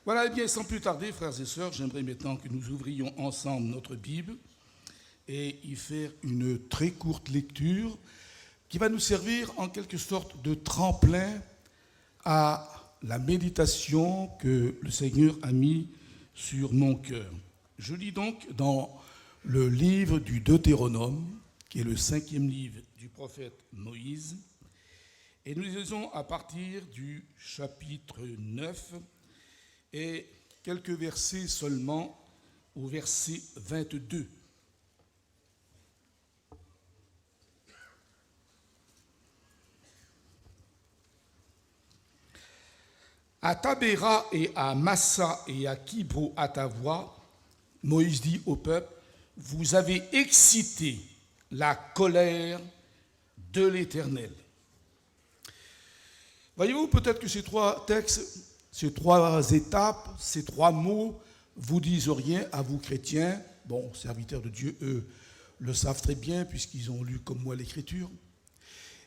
Voilà, eh bien, sans plus tarder, frères et sœurs, j'aimerais maintenant que nous ouvrions ensemble notre Bible et y faire une très courte lecture qui va nous servir en quelque sorte de tremplin à la méditation que le Seigneur a mis sur mon cœur. Je lis donc dans le livre du Deutéronome, qui est le 5e livre du prophète Moïse, et nous lisons à partir du chapitre 9 et quelques versets seulement au verset 22. À Tabéra et à Massa et à Kibro-Hatava, Moïse dit au peuple, vous avez excité la colère de l'Éternel. Voyez-vous, peut-être que ces trois textes, ces trois étapes, ces trois mots vous disent rien à vous chrétiens. Bon, serviteurs de Dieu, eux, le savent très bien puisqu'ils ont lu comme moi l'Écriture.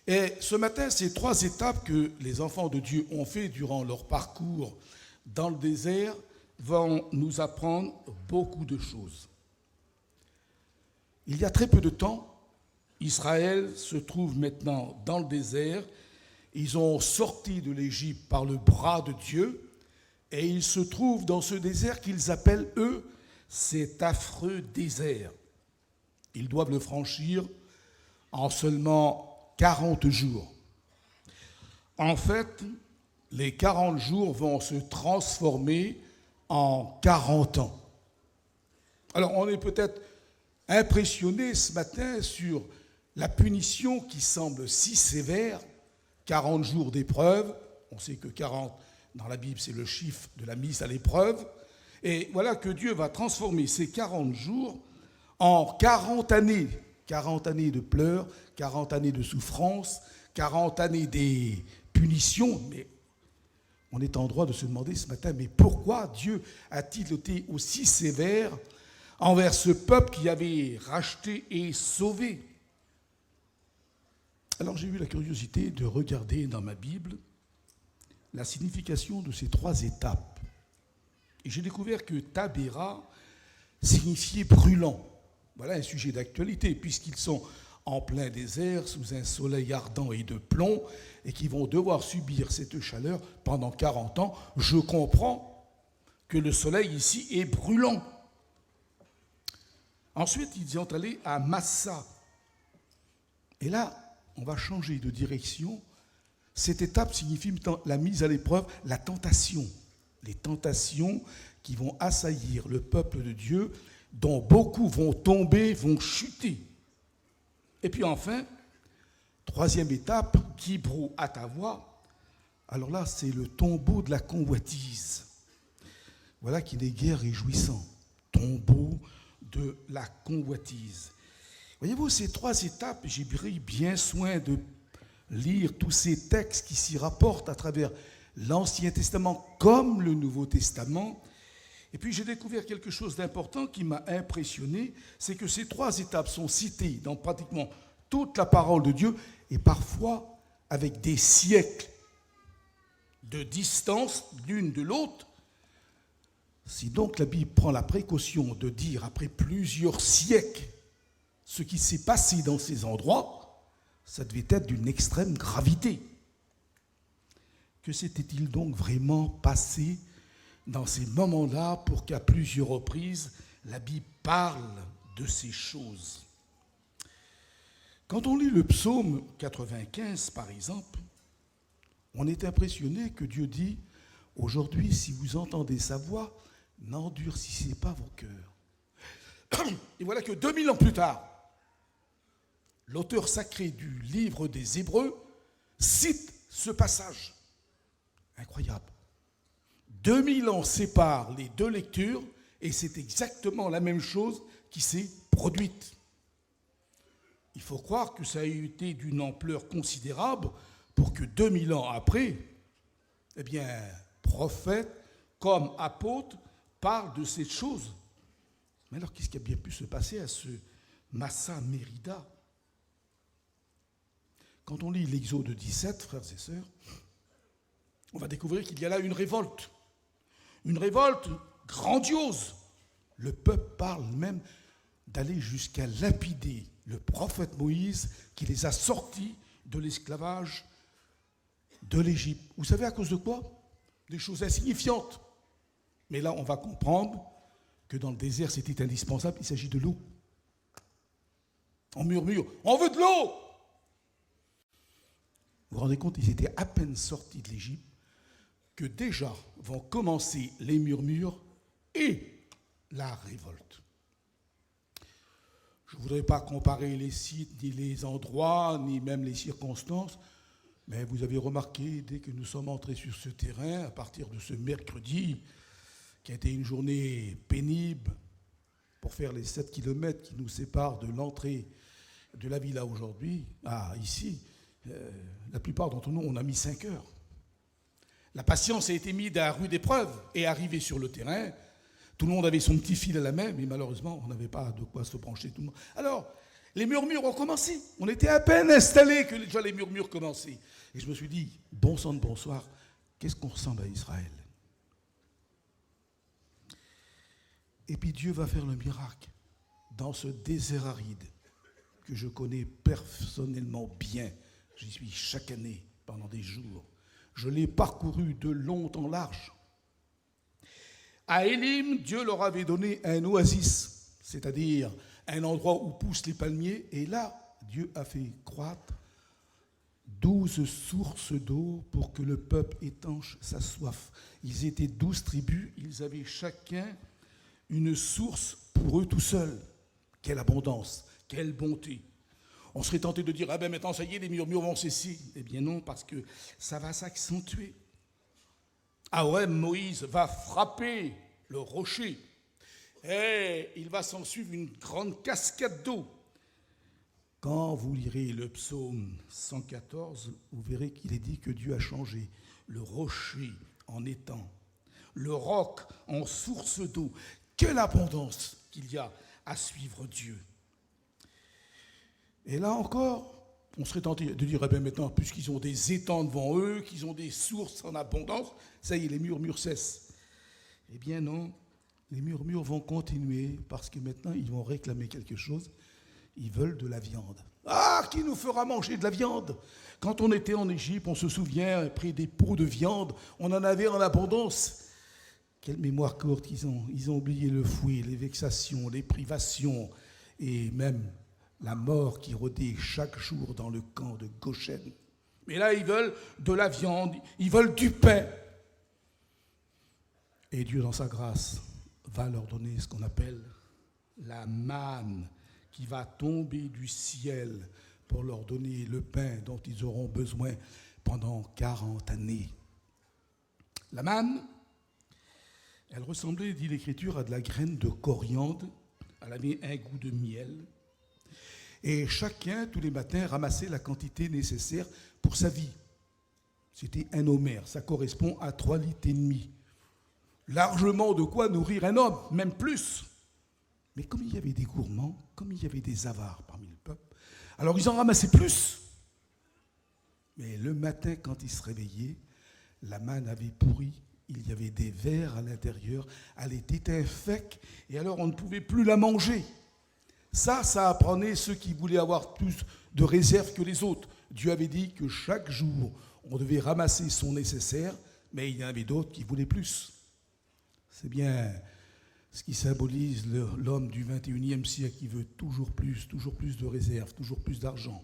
Et ce matin, ces trois étapes que les enfants de Dieu ont fait durant leur parcours dans le désert vont nous apprendre beaucoup de choses. Il y a très peu de temps, Israël se trouve maintenant dans le désert. Ils ont sorti de l'Égypte par le bras de Dieu et ils se trouvent dans ce désert qu'ils appellent, eux, cet affreux désert. Ils doivent le franchir en seulement 40 jours. En fait, les 40 jours vont se transformer en 40 ans. Alors, on est peut-être impressionné ce matin sur la punition qui semble si sévère, 40 jours d'épreuve. On sait que 40, dans la Bible, c'est le chiffre de la mise à l'épreuve. Et voilà que Dieu va transformer ces 40 jours en 40 années. 40 années de pleurs, 40 années de souffrance, 40 années des punitions. Mais on est en droit de se demander ce matin, mais pourquoi Dieu a-t-il été aussi sévère envers ce peuple qui avait racheté et sauvé ? Alors j'ai eu la curiosité de regarder dans ma Bible la signification de ces trois étapes. Et j'ai découvert que Tabéra signifiait brûlant. Voilà un sujet d'actualité, puisqu'ils sont en plein désert, sous un soleil ardent et de plomb, et qu'ils vont devoir subir cette chaleur pendant 40 ans. Je comprends que le soleil ici est brûlant. Ensuite, ils sont allés à Massa. Et là, on va changer de direction. Cette étape signifie la mise à l'épreuve, la tentation. Les tentations qui vont assaillir le peuple de Dieu, dont beaucoup vont tomber, vont chuter. Et puis enfin, troisième étape, Kibro-Hatava. Alors là, c'est le tombeau de la convoitise. Voilà qui n'est guère réjouissant. Tombeau de la convoitise. Voyez-vous, ces trois étapes, j'ai pris bien soin de lire tous ces textes qui s'y rapportent à travers l'Ancien Testament comme le Nouveau Testament. Et puis j'ai découvert quelque chose d'important qui m'a impressionné, c'est que ces trois étapes sont citées dans pratiquement toute la parole de Dieu et parfois avec des siècles de distance l'une de l'autre. Si donc la Bible prend la précaution de dire après plusieurs siècles ce qui s'est passé dans ces endroits, ça devait être d'une extrême gravité. Que s'était-il donc vraiment passé dans ces moments-là pour qu'à plusieurs reprises, la Bible parle de ces choses? Quand on lit le psaume 95, par exemple, on est impressionné que Dieu dit « Aujourd'hui, si vous entendez sa voix, n'endurcissez pas vos cœurs. » Et voilà que 2000 ans plus tard, l'auteur sacré du livre des Hébreux cite ce passage. Incroyable. 2000 ans séparent les deux lectures et c'est exactement la même chose qui s'est produite. Il faut croire que ça a été d'une ampleur considérable pour que 2000 ans après, eh bien, prophètes comme apôtres parlent de cette chose. Mais alors, qu'est-ce qui a bien pu se passer à ce Massa Mérida? Quand on lit l'Exode 17, frères et sœurs, on va découvrir qu'il y a là une révolte Une révolte grandiose. Le peuple parle même d'aller jusqu'à lapider le prophète Moïse qui les a sortis de l'esclavage de l'Égypte. Vous savez à cause de quoi? Des choses insignifiantes. Mais là, on va comprendre que dans le désert, c'était indispensable. Il s'agit de l'eau. On murmure, on veut de l'eau! Vous vous rendez compte, ils étaient à peine sortis de l'Égypte que déjà vont commencer les murmures et la révolte. Je ne voudrais pas comparer les sites, ni les endroits, ni même les circonstances, mais vous avez remarqué, dès que nous sommes entrés sur ce terrain, à partir de ce mercredi, qui a été une journée pénible, pour faire les 7 kilomètres qui nous séparent de l'entrée de la villa aujourd'hui, ici, la plupart d'entre nous, on a mis 5 heures. La patience a été mise à rude épreuve et arrivé sur le terrain. Tout le monde avait son petit fil à la main, mais malheureusement, on n'avait pas de quoi se brancher tout le monde. Alors, les murmures ont commencé. On était à peine installés que déjà les murmures commençaient. Et je me suis dit, bon sang de bonsoir, qu'est-ce qu'on ressemble à Israël? Et puis Dieu va faire le miracle dans ce désert aride que je connais personnellement bien. J'y suis chaque année pendant des jours. Je l'ai parcouru de long en large. À Élim, Dieu leur avait donné un oasis, c'est-à-dire un endroit où poussent les palmiers. Et là, Dieu a fait croître 12 sources d'eau pour que le peuple étanche sa soif. Ils étaient 12 tribus, ils avaient chacun une source pour eux tout seuls. Quelle abondance, quelle bonté. On serait tenté de dire, ah ben maintenant ça y est, les murmures vont cesser. Eh bien non, parce que ça va s'accentuer. Ah ouais, Moïse va frapper le rocher. Et il va s'en suivre une grande cascade d'eau. Quand vous lirez le psaume 114, vous verrez qu'il est dit que Dieu a changé le rocher en étang, le roc en source d'eau. Quelle abondance qu'il y a à suivre Dieu. Et là encore, on serait tenté de dire, eh bien maintenant, puisqu'ils ont des étangs devant eux, qu'ils ont des sources en abondance, ça y est, les murmures cessent. Eh bien non, les murmures vont continuer parce que maintenant, ils vont réclamer quelque chose. Ils veulent de la viande. Ah, qui nous fera manger de la viande? Quand on était en Égypte, on se souvient, près des pots de viande, on en avait en abondance. Quelle mémoire courte ils ont oublié le fouet, les vexations, les privations et même la mort qui rôdait chaque jour dans le camp de Goshen. Mais là, ils veulent de la viande, ils veulent du pain. Et Dieu, dans sa grâce, va leur donner ce qu'on appelle la manne qui va tomber du ciel pour leur donner le pain dont ils auront besoin pendant 40 années. La manne, elle ressemblait, dit l'Écriture, à de la graine de coriandre. Elle avait un goût de miel. Et chacun, tous les matins, ramassait la quantité nécessaire pour sa vie. C'était un homère, ça correspond à 3,5 litres. Largement de quoi nourrir un homme, même plus. Mais comme il y avait des gourmands, comme il y avait des avares parmi le peuple, alors ils en ramassaient plus. Mais le matin, quand ils se réveillaient, la manne avait pourri, il y avait des vers à l'intérieur, elle était infecte, et alors on ne pouvait plus la manger. Ça apprenait ceux qui voulaient avoir plus de réserve que les autres. Dieu avait dit que chaque jour, on devait ramasser son nécessaire, mais il y en avait d'autres qui voulaient plus. C'est bien ce qui symbolise l'homme du 21e siècle qui veut toujours plus de réserve, toujours plus d'argent.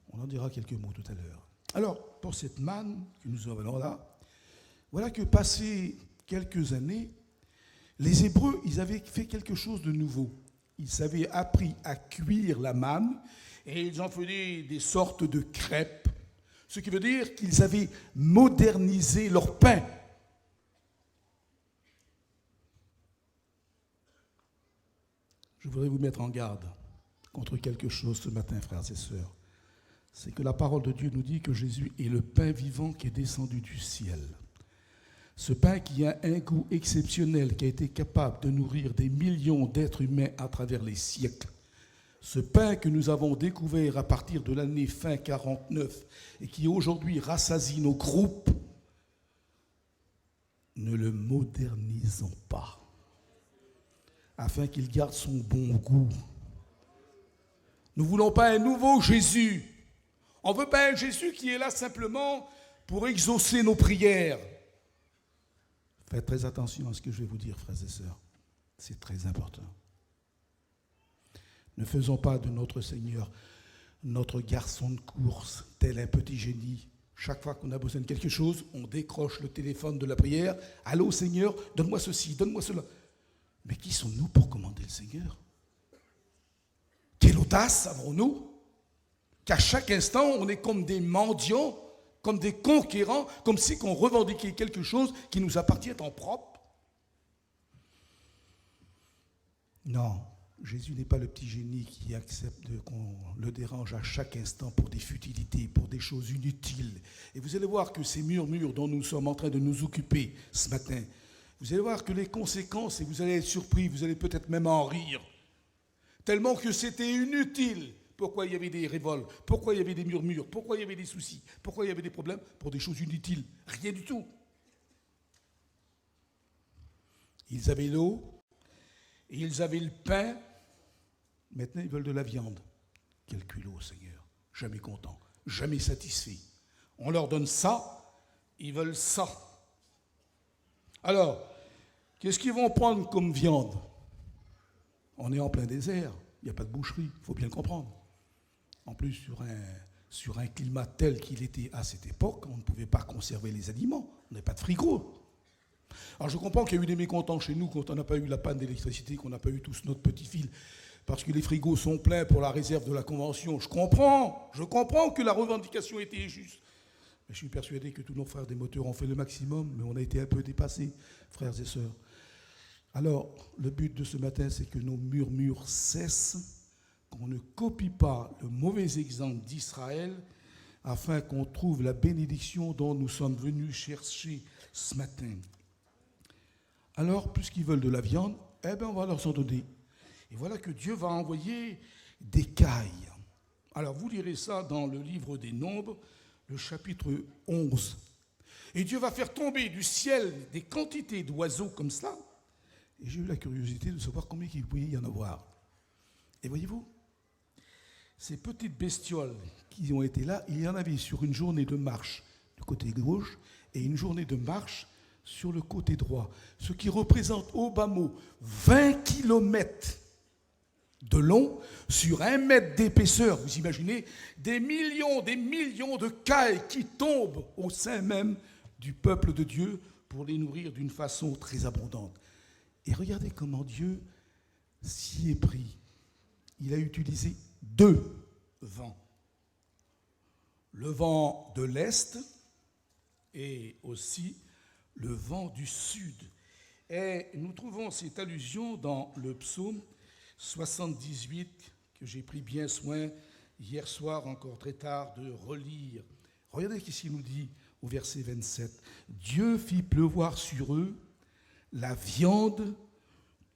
On en dira quelques mots tout à l'heure. Alors, pour cette manne que nous avons là, voilà que passé quelques années, les Hébreux, ils avaient fait quelque chose de nouveau. Ils avaient appris à cuire la manne et ils en faisaient des sortes de crêpes, ce qui veut dire qu'ils avaient modernisé leur pain. Je voudrais vous mettre en garde contre quelque chose ce matin, frères et sœurs. C'est que la parole de Dieu nous dit que Jésus est le pain vivant qui est descendu du ciel. Ce pain qui a un goût exceptionnel, qui a été capable de nourrir des millions d'êtres humains à travers les siècles. Ce pain que nous avons découvert à partir de l'année fin 49 et qui aujourd'hui rassasie nos groupes, ne le modernisons pas, afin qu'il garde son bon goût. Nous ne voulons pas un nouveau Jésus. On ne veut pas un Jésus qui est là simplement pour exaucer nos prières. Faites très attention à ce que je vais vous dire, frères et sœurs. C'est très important. Ne faisons pas de notre Seigneur notre garçon de course, tel un petit génie. Chaque fois qu'on a besoin de quelque chose, on décroche le téléphone de la prière. « Allô Seigneur, donne-moi ceci, donne-moi cela. » Mais qui sommes-nous pour commander le Seigneur? Quelle audace avons-nous? Qu'à chaque instant, on est comme des mendiants, comme des conquérants, comme si on revendiquait quelque chose qui nous appartient en propre. Non, Jésus n'est pas le petit génie qui accepte qu'on le dérange à chaque instant pour des futilités, pour des choses inutiles. Et vous allez voir que ces murmures dont nous sommes en train de nous occuper ce matin, vous allez voir que les conséquences, et vous allez être surpris, vous allez peut-être même en rire, tellement que c'était inutile. Pourquoi il y avait des révoltes? Pourquoi il y avait des murmures? Pourquoi il y avait des soucis? Pourquoi il y avait des problèmes? Pour des choses inutiles. Rien du tout. Ils avaient l'eau, et ils avaient le pain. Maintenant, ils veulent de la viande. Quel culot, Seigneur. Jamais content, jamais satisfait. On leur donne ça, ils veulent ça. Alors, qu'est-ce qu'ils vont prendre comme viande? On est en plein désert, il n'y a pas de boucherie, il faut bien le comprendre. En plus, sur un climat tel qu'il était à cette époque, on ne pouvait pas conserver les aliments, on n'avait pas de frigo. Alors je comprends qu'il y a eu des mécontents chez nous quand on n'a pas eu la panne d'électricité, qu'on n'a pas eu tous notre petit fil, parce que les frigos sont pleins pour la réserve de la Convention. Je comprends que la revendication était juste. Mais je suis persuadé que tous nos frères des moteurs ont fait le maximum, mais on a été un peu dépassés, frères et sœurs. Alors, le but de ce matin, c'est que nos murmures cessent, qu'on ne copie pas le mauvais exemple d'Israël, afin qu'on trouve la bénédiction dont nous sommes venus chercher ce matin. Alors, puisqu'ils veulent de la viande, on va leur en donner. Et voilà que Dieu va envoyer des cailles. Alors, vous lirez ça dans le livre des Nombres, le chapitre 11. Et Dieu va faire tomber du ciel des quantités d'oiseaux comme cela. Et j'ai eu la curiosité de savoir combien il pouvait y en avoir. Et voyez-vous, ces petites bestioles qui ont été là, il y en avait sur une journée de marche du côté gauche et une journée de marche sur le côté droit. Ce qui représente au bas mot 20 kilomètres de long sur 1 mètre d'épaisseur. Vous imaginez des millions de cailles qui tombent au sein même du peuple de Dieu pour les nourrir d'une façon très abondante. Et regardez comment Dieu s'y est pris. Il a utilisé 2 vents. Le vent de l'Est et aussi le vent du Sud. Et nous trouvons cette allusion dans le psaume 78, que j'ai pris bien soin hier soir, encore très tard, de relire. Regardez ce qu'il nous dit au verset 27. Dieu fit pleuvoir sur eux la viande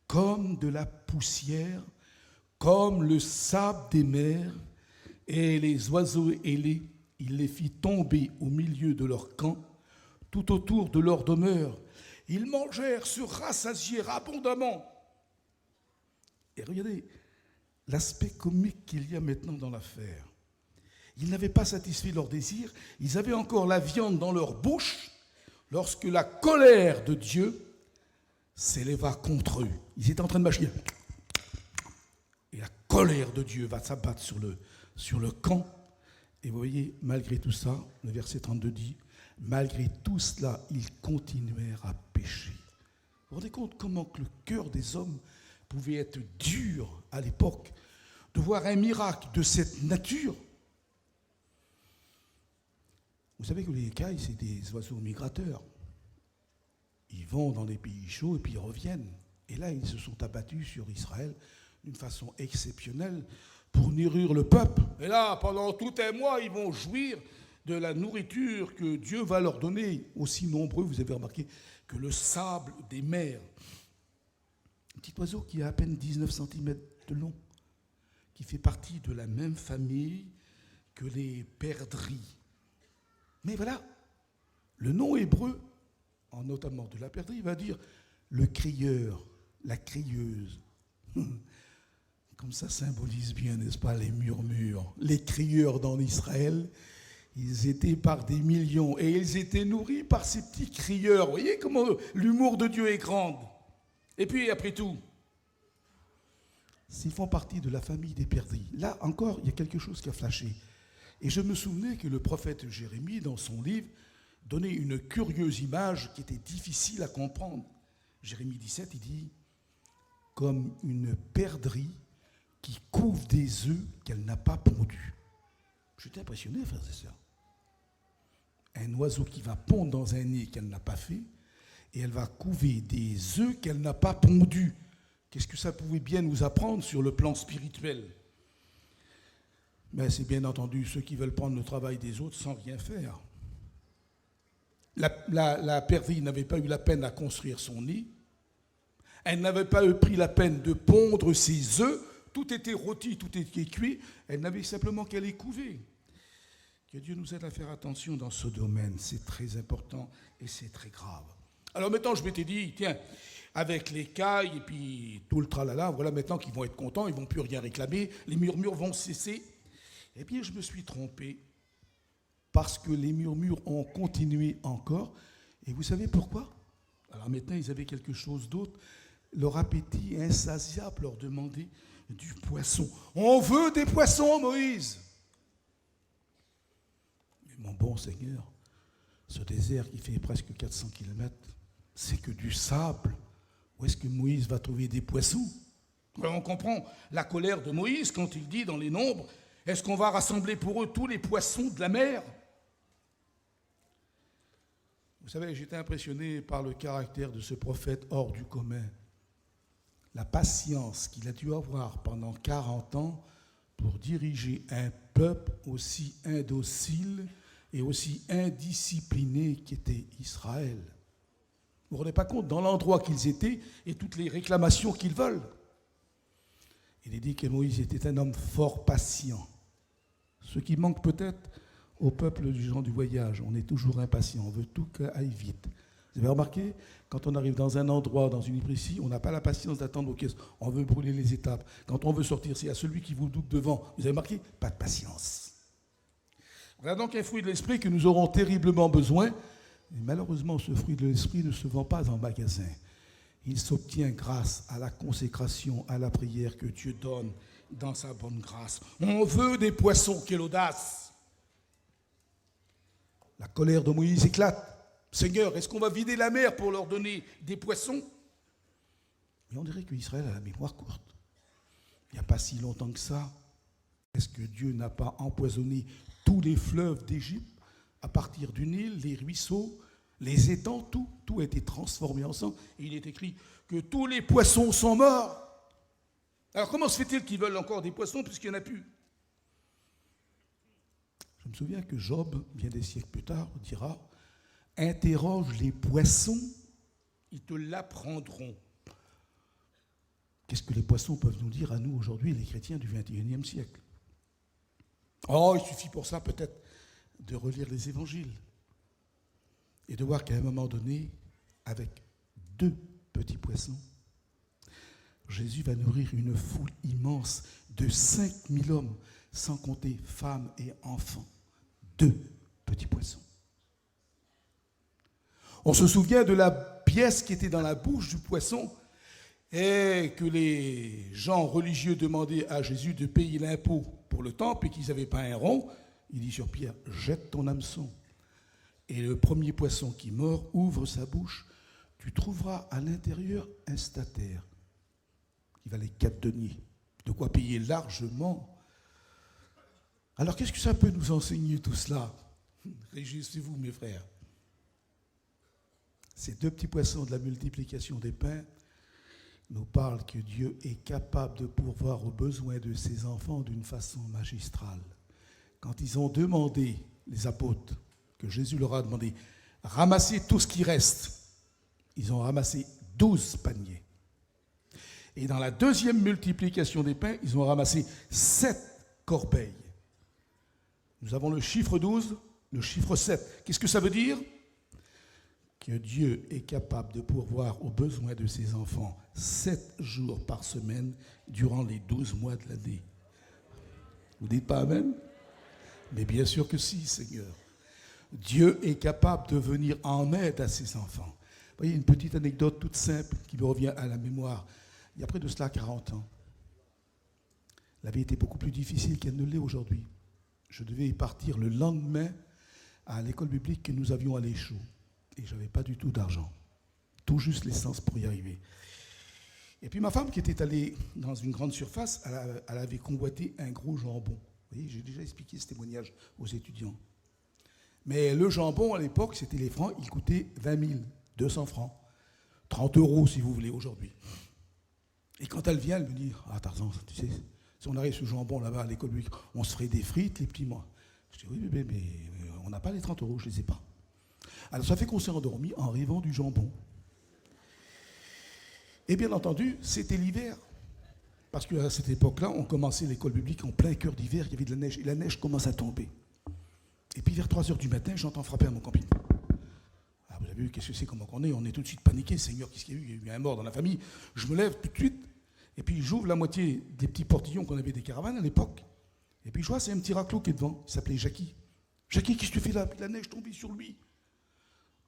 comme de la poussière, comme le sable des mers, et les oiseaux ailés, il les fit tomber au milieu de leur camp, tout autour de leur demeure. Ils mangèrent, se rassasièrent abondamment. Et regardez l'aspect comique qu'il y a maintenant dans l'affaire. Ils n'avaient pas satisfait leur désir, ils avaient encore la viande dans leur bouche lorsque la colère de Dieu s'éleva contre eux. Ils étaient en train de mâcher. Et la colère de Dieu va s'abattre sur le camp. Et vous voyez, malgré tout ça, le verset 32 dit, malgré tout cela, ils continuèrent à pécher. Vous vous rendez compte comment que le cœur des hommes pouvait être dur à l'époque, de voir un miracle de cette nature. Vous savez que les écailles, c'est des oiseaux migrateurs. Ils vont dans les pays chauds et puis ils reviennent. Et là, ils se sont abattus sur Israël d'une façon exceptionnelle pour nourrir le peuple. Et là, pendant tout un mois, ils vont jouir de la nourriture que Dieu va leur donner, aussi nombreux, vous avez remarqué, que le sable des mers. Un petit oiseau qui a à peine 19 cm de long, qui fait partie de la même famille que les perdrix. Mais voilà, le nom hébreu, notamment de la perdrix, il va dire le crieur, la crieuse. Comme ça symbolise bien, n'est-ce pas, les murmures. Les crieurs dans Israël, ils étaient par des millions et ils étaient nourris par ces petits crieurs. Vous voyez comment l'humour de Dieu est grand. Et puis, après tout, s'ils font partie de la famille des perdrix, là encore, il y a quelque chose qui a flashé. Et je me souvenais que le prophète Jérémie, dans son livre, donnait une curieuse image qui était difficile à comprendre. Jérémie 17, il dit « Comme une perdrix qui couve des œufs qu'elle n'a pas pondus. » J'étais impressionné, frères et sœurs. Un oiseau qui va pondre dans un nid qu'elle n'a pas fait, et elle va couver des œufs qu'elle n'a pas pondus. Qu'est-ce que ça pouvait bien nous apprendre sur le plan spirituel? Mais c'est bien entendu ceux qui veulent prendre le travail des autres sans rien faire. La perdrix n'avait pas eu la peine à construire son nid. Elle n'avait pas pris la peine de pondre ses œufs. Tout était rôti, tout était cuit. Elle n'avait simplement qu'à les couver. Que Dieu nous aide à faire attention dans ce domaine. C'est très important et c'est très grave. Alors maintenant, je m'étais dit, tiens, avec les cailles et puis tout le tralala, voilà maintenant qu'ils vont être contents, ils ne vont plus rien réclamer, les murmures vont cesser. Eh bien, je me suis trompé parce que les murmures ont continué encore. Et vous savez pourquoi? Alors maintenant, ils avaient quelque chose d'autre. Leur appétit insatiable leur demandait du poisson. On veut des poissons, Moïse. Mais mon bon Seigneur, ce désert qui fait presque 400 km, c'est que du sable. Où est-ce que Moïse va trouver des poissons? Alors on comprend la colère de Moïse quand il dit dans les Nombres, est-ce qu'on va rassembler pour eux tous les poissons de la mer? Vous savez, j'étais impressionné par le caractère de ce prophète hors du commun. La patience qu'il a dû avoir pendant 40 ans pour diriger un peuple aussi indocile et aussi indiscipliné qu'était Israël. Vous ne vous rendez pas compte, dans l'endroit qu'ils étaient et toutes les réclamations qu'ils veulent. Il est dit que Moïse était un homme fort patient. Ce qui manque peut-être au peuple du gens du voyage. On est toujours impatient, on veut tout que aille vite. Vous avez remarqué, quand on arrive dans un endroit, dans une hypocrisie, on n'a pas la patience d'attendre aux caisses. On veut brûler les étapes. Quand on veut sortir, c'est à celui qui vous doute devant. Vous avez remarqué? Pas de patience. Voilà donc un fruit de l'esprit que nous aurons terriblement besoin. Et malheureusement, ce fruit de l'esprit ne se vend pas en magasin. Il s'obtient grâce à la consécration, à la prière que Dieu donne dans sa bonne grâce. On veut des poissons, quelle audace! La colère de Moïse éclate. Seigneur, est-ce qu'on va vider la mer pour leur donner des poissons? Mais on dirait qu'Israël a la mémoire courte. Il n'y a pas si longtemps que ça. Est-ce que Dieu n'a pas empoisonné tous les fleuves d'Égypte à partir du Nil, les ruisseaux, les étangs, tout a été transformé en sang. Et il est écrit que tous les poissons sont morts. Alors comment se fait-il qu'ils veulent encore des poissons puisqu'il n'y en a plus? Je me souviens que Job, bien des siècles plus tard, dira « Interroge les poissons, ils te l'apprendront ». Qu'est-ce que les poissons peuvent nous dire à nous aujourd'hui, les chrétiens du XXIe siècle? Oh, il suffit pour ça peut-être de relire les évangiles et de voir qu'à un moment donné, avec 2 petits poissons, Jésus va nourrir une foule immense de 5000 hommes, sans compter femmes et enfants. 2 petits poissons. On se souvient de la pièce qui était dans la bouche du poisson et que les gens religieux demandaient à Jésus de payer l'impôt pour le temple et qu'ils n'avaient pas un rond. Il dit sur Pierre, jette ton hameçon. Et le premier poisson qui mord ouvre sa bouche. Tu trouveras à l'intérieur un statère qui valait 4 deniers. De quoi payer largement. Alors qu'est-ce que ça peut nous enseigner tout cela? Réjouissez-vous mes frères. Ces 2 petits poissons de la multiplication des pains nous parlent que Dieu est capable de pourvoir aux besoins de ses enfants d'une façon magistrale. Quand ils ont demandé, les apôtres, que Jésus leur a demandé, ramassez tout ce qui reste, ils ont ramassé 12 paniers. Et dans la 2e multiplication des pains, ils ont ramassé 7 corbeilles. Nous avons le chiffre 12, le chiffre 7. Qu'est-ce que ça veut dire? que Dieu est capable de pourvoir aux besoins de ses enfants 7 jours par semaine durant les 12 mois de l'année? Vous dites pas Amen? Mais bien sûr que si, Seigneur. Dieu est capable de venir en aide à ses enfants. Vous voyez, une petite anecdote toute simple qui me revient à la mémoire. Il y a près de cela 40 ans. La vie était beaucoup plus difficile qu'elle ne l'est aujourd'hui. Je devais y partir le lendemain à l'école biblique que nous avions à l'Échaud. Et je n'avais pas du tout d'argent. Tout juste l'essence pour y arriver. Et puis ma femme qui était allée dans une grande surface, elle avait convoité un gros jambon. Vous voyez, j'ai déjà expliqué ce témoignage aux étudiants. Mais le jambon, à l'époque, c'était les francs, il coûtait 20 000, 200 francs. 30 € si vous voulez aujourd'hui. Et quand elle vient, elle me dit, ah Tarzan, tu sais, si on arrive ce jambon là-bas à l'école biblique, on se ferait des frites, les petits mois. Je dis, oui bébé, mais on n'a pas les 30 €, je ne les ai pas. Alors ça fait qu'on s'est endormi en rêvant du jambon. Et bien entendu, c'était l'hiver. Parce qu'à cette époque-là, on commençait l'école biblique en plein cœur d'hiver, il y avait de la neige, et la neige commence à tomber. Et puis vers 3 h du matin, j'entends frapper à mon camping. Ah, vous avez vu, qu'est-ce que c'est, comment on est tout de suite paniqué, Seigneur, qu'est-ce qu'il y a eu? Il y a eu un mort dans la famille. Je me lève tout de suite, et puis j'ouvre la moitié des petits portillons qu'on avait des caravanes à l'époque. Et puis je vois, c'est un petit raclot qui est devant, il s'appelait Jackie. Jackie, qu'est-ce que tu fais là? Puis la neige tombait sur lui.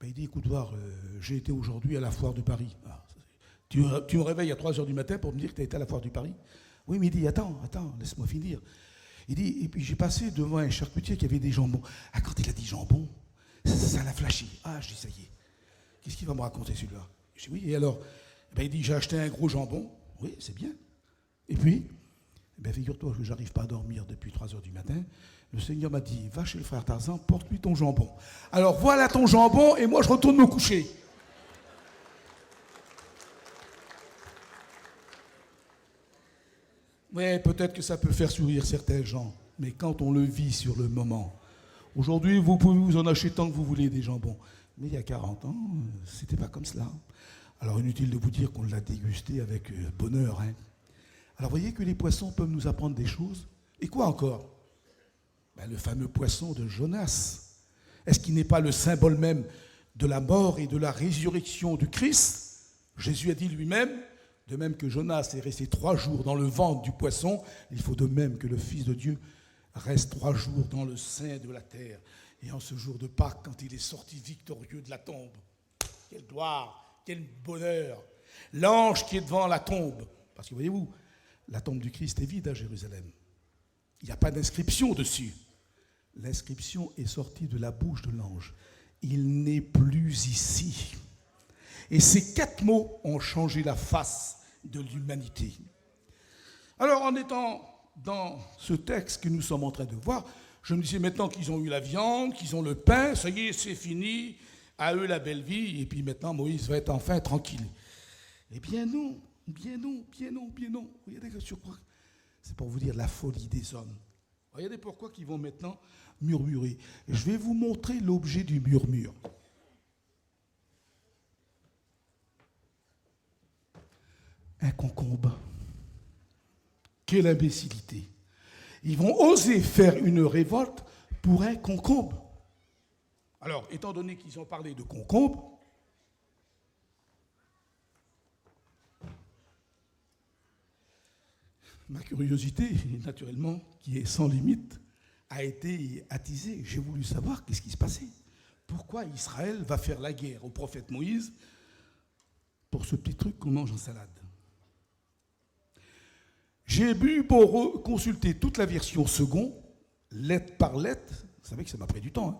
Ben, il dit, écoute, voir, j'ai été aujourd'hui à la foire de Paris. Ah, tu me réveilles à 3 h du matin pour me dire que tu as été à la foire de Paris? Oui, mais il dit, attends, laisse-moi finir. Il dit, et puis j'ai passé devant un charcutier qui avait des jambons. Ah, quand il a dit jambon, ça l'a flashé. Ah, je dis, ça y est. Qu'est-ce qu'il va me raconter celui-là? Je dis, oui, et alors? Ben, il dit, j'ai acheté un gros jambon. Oui, c'est bien. Et puis, ben, figure-toi que je n'arrive pas à dormir depuis 3 h du matin. Le Seigneur m'a dit, va chez le frère Tarzan, porte-lui ton jambon. Alors voilà ton jambon, et moi je retourne me coucher. Oui, peut-être que ça peut faire sourire certains gens, mais quand on le vit sur le moment, aujourd'hui vous pouvez vous en acheter tant que vous voulez des jambons, mais il y a 40 ans, c'était pas comme cela. Alors inutile de vous dire qu'on l'a dégusté avec bonheur. Hein. Alors voyez que les poissons peuvent nous apprendre des choses. Et quoi encore? Ben, le fameux poisson de Jonas. Est-ce qu'il n'est pas le symbole même de la mort et de la résurrection du Christ? Jésus a dit lui-même, de même que Jonas est resté 3 jours dans le ventre du poisson, il faut de même que le Fils de Dieu reste 3 jours dans le sein de la terre. Et en ce jour de Pâques, quand il est sorti victorieux de la tombe, quelle gloire, quel bonheur! L'ange qui est devant la tombe, parce que voyez-vous, la tombe du Christ est vide à Jérusalem. Il n'y a pas d'inscription dessus. L'inscription est sortie de la bouche de l'ange. Il n'est plus ici. Et ces 4 mots ont changé la face de l'humanité. Alors, en étant dans ce texte que nous sommes en train de voir, je me disais maintenant qu'ils ont eu la viande, qu'ils ont le pain, ça y est, c'est fini, à eux la belle vie, et puis maintenant Moïse va être enfin tranquille. Eh bien non, bien non, bien non, bien non. Regardez que surprenant. C'est pour vous dire la folie des hommes. Regardez pourquoi ils vont maintenant murmurer. Je vais vous montrer l'objet du murmure. Un concombre. Quelle imbécilité. Ils vont oser faire une révolte pour un concombre. Alors, étant donné qu'ils ont parlé de concombre, ma curiosité, naturellement, qui est sans limite, a été attisée. J'ai voulu savoir qu'est-ce qui se passait. Pourquoi Israël va faire la guerre au prophète Moïse pour ce petit truc qu'on mange en salade. J'ai eu pour consulter toute la version second, lettre par lettre. Vous savez que ça m'a pris du temps. Hein.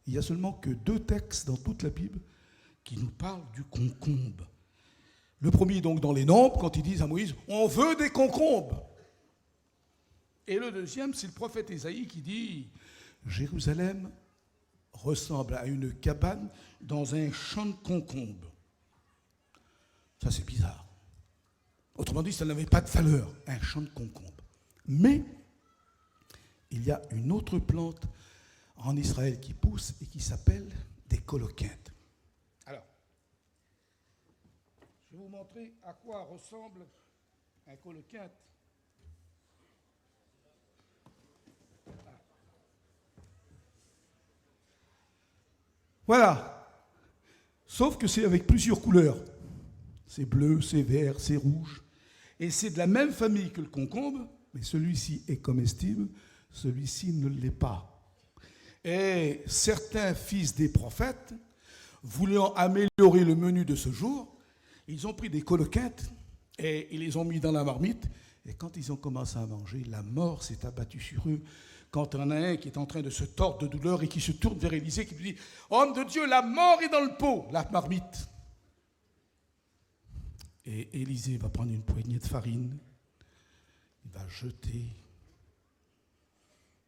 Il n'y a seulement que 2 textes dans toute la Bible qui nous parlent du concombre. Le premier, donc, dans les Nombres, quand ils disent à Moïse, on veut des concombres. Et le deuxième, c'est le prophète Ésaïe qui dit, Jérusalem ressemble à une cabane dans un champ de concombres. Ça, c'est bizarre. Autrement dit, ça n'avait pas de valeur, un champ de concombre. Mais il y a une autre plante en Israël qui pousse et qui s'appelle des coloquintes. Alors, je vais vous montrer à quoi ressemble un coloquinte. Voilà. Sauf que c'est avec plusieurs couleurs. C'est bleu, c'est vert, c'est rouge. Et c'est de la même famille que le concombre, mais celui-ci est comestible, celui-ci ne l'est pas. Et certains fils des prophètes, voulant améliorer le menu de ce jour, ils ont pris des coloquettes et ils les ont mis dans la marmite. Et quand ils ont commencé à manger, la mort s'est abattue sur eux. Quand on a un qui est en train de se tordre de douleur et qui se tourne vers Élisée, qui lui dit « Homme de Dieu, la mort est dans le pot, la marmite. » Et Élisée va prendre une poignée de farine, il va jeter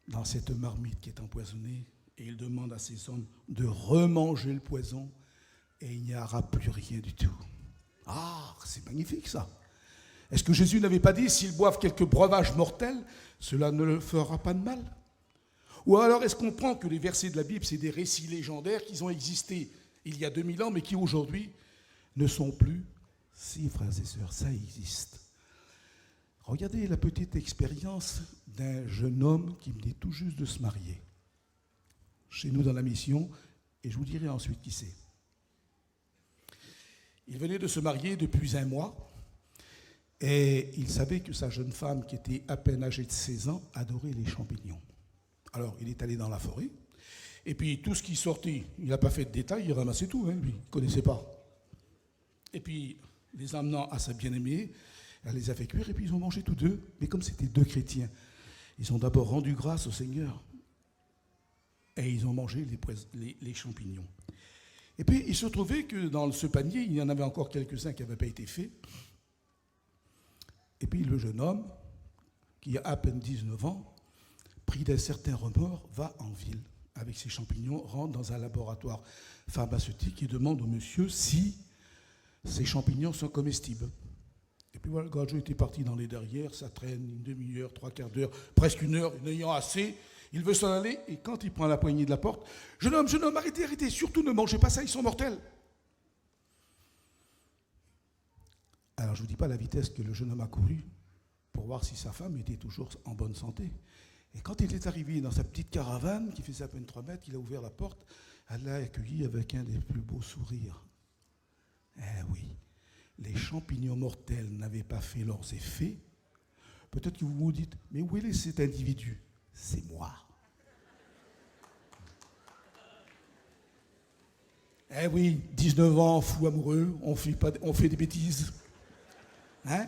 dans cette marmite qui est empoisonnée, et il demande à ses hommes de remanger le poison, et il n'y aura plus rien du tout. Ah, c'est magnifique ça. Est-ce que Jésus n'avait pas dit, s'ils boivent quelques breuvages mortels, cela ne leur fera pas de mal? Ou alors est-ce qu'on prend que les versets de la Bible, c'est des récits légendaires qui ont existé il y a 2000 ans, mais qui aujourd'hui ne sont plus? Si, frères et sœurs, ça existe. Regardez la petite expérience d'un jeune homme qui venait tout juste de se marier. Chez nous dans la mission, et je vous dirai ensuite qui c'est. Il venait de se marier depuis 1 mois, et il savait que sa jeune femme, qui était à peine âgée de 16 ans, adorait les champignons. Alors, il est allé dans la forêt, et puis tout ce qui sortait, il n'a pas fait de détails, il ramassait tout, lui, il ne connaissait pas. Et puis, les amenant à sa bien-aimée, elle les a fait cuire, et puis ils ont mangé tous deux, mais comme c'était 2 chrétiens, ils ont d'abord rendu grâce au Seigneur, et ils ont mangé les champignons. Et puis, il se trouvait que dans ce panier, il y en avait encore quelques-uns qui n'avaient pas été faits. Et puis, le jeune homme, qui a à peine 19 ans, pris d'un certain remords, va en ville avec ses champignons, rentre dans un laboratoire pharmaceutique et demande au monsieur si ces champignons sont comestibles. Et puis voilà, le gars était parti dans les derrières, ça traîne une demi-heure, 3/4 d'heure, presque 1 heure, n'ayant assez. Il veut s'en aller, et quand il prend la poignée de la porte, « Jeune homme, arrêtez, surtout ne mangez pas ça, ils sont mortels. » Alors je ne vous dis pas la vitesse que le jeune homme a couru pour voir si sa femme était toujours en bonne santé. Et quand il est arrivé dans sa petite caravane, qui faisait à peine 3 mètres, il a ouvert la porte, elle l'a accueilli avec un des plus beaux sourires. Eh oui, les champignons mortels n'avaient pas fait leurs effets. Peut-être que vous vous dites, mais où est cet individu? C'est moi. Eh oui, 19 ans, fou amoureux, on fait des bêtises. Hein?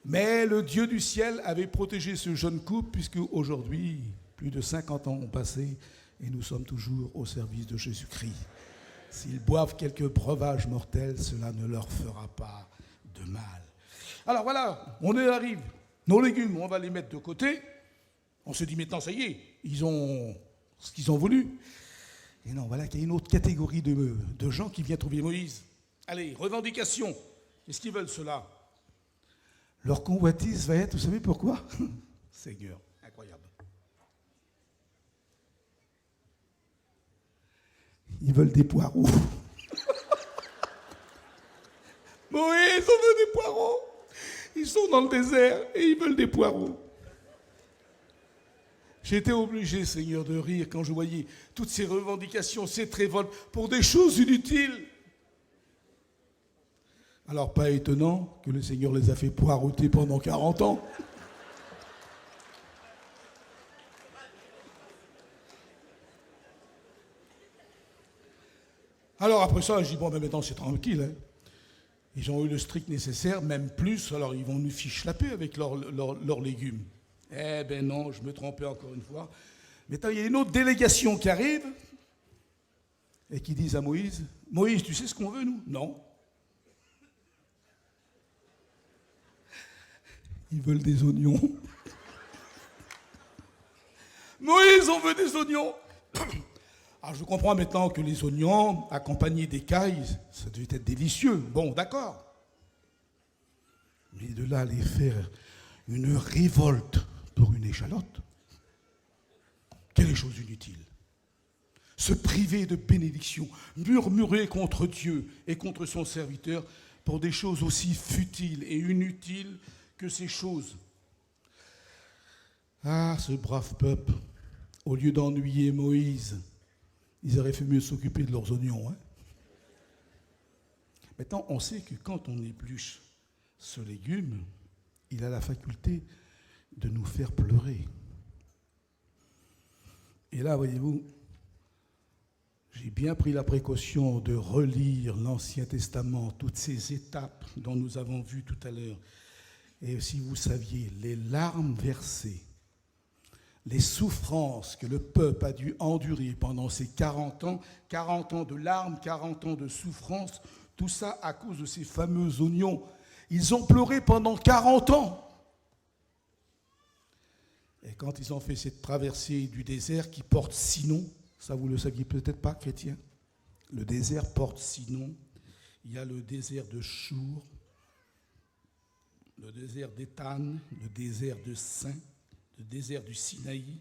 Mais le Dieu du ciel avait protégé ce jeune couple, puisque aujourd'hui, plus de 50 ans ont passé, et nous sommes toujours au service de Jésus-Christ. S'ils boivent quelques breuvages mortels, cela ne leur fera pas de mal. Alors voilà, on y arrive. Nos légumes, on va les mettre de côté. On se dit maintenant, ça y est, ils ont ce qu'ils ont voulu. Et non, voilà qu'il y a une autre catégorie de gens qui vient trouver Moïse. Allez, revendication. Qu'est-ce qu'ils veulent, ceux-là? Leur convoitise va être, vous savez pourquoi? Seigneur, incroyable. Ils veulent des poireaux. Moïse, on veut des poireaux. Ils sont dans le désert et ils veulent des poireaux. J'étais obligé, Seigneur, de rire quand je voyais toutes ces revendications, cette révolte pour des choses inutiles. Alors, pas étonnant que le Seigneur les a fait poireauter pendant 40 ans. Alors, après ça, je dis, bon, ben maintenant, c'est tranquille. Hein. Ils ont eu le strict nécessaire, même plus, alors ils vont nous ficher la paix avec leurs légumes. Eh ben non, je me trompais encore une fois. Maintenant, il y a une autre délégation qui arrive et qui dit à Moïse, « Moïse, tu sais ce qu'on veut, nous ?» « Non. » Ils veulent des oignons. « Moïse, on veut des oignons !» Alors je comprends maintenant que les oignons, accompagnés d'écailles, ça devait être délicieux. Bon, d'accord. Mais de là, aller faire une révolte pour une échalote, quelle chose inutile. Se priver de bénédiction, murmurer contre Dieu et contre son serviteur pour des choses aussi futiles et inutiles que ces choses. Ah, ce brave peuple, au lieu d'ennuyer Moïse, ils auraient fait mieux s'occuper de leurs oignons. Hein. Maintenant, on sait que quand on épluche ce légume, il a la faculté de nous faire pleurer. Et là, voyez-vous, j'ai bien pris la précaution de relire l'Ancien Testament, toutes ces étapes dont nous avons vu tout à l'heure. Et si vous saviez, les larmes versées, les souffrances que le peuple a dû endurer pendant ces 40 ans de larmes, 40 ans de souffrances, tout ça à cause de ces fameux oignons. Ils ont pleuré pendant 40 ans. Et quand ils ont fait cette traversée du désert qui porte 6 noms, ça vous ne le saviez peut-être pas, chrétiens, le désert porte 6 noms. Il y a le désert de Chour, le désert d'Étan, le désert de Sin, le désert du Sinaï,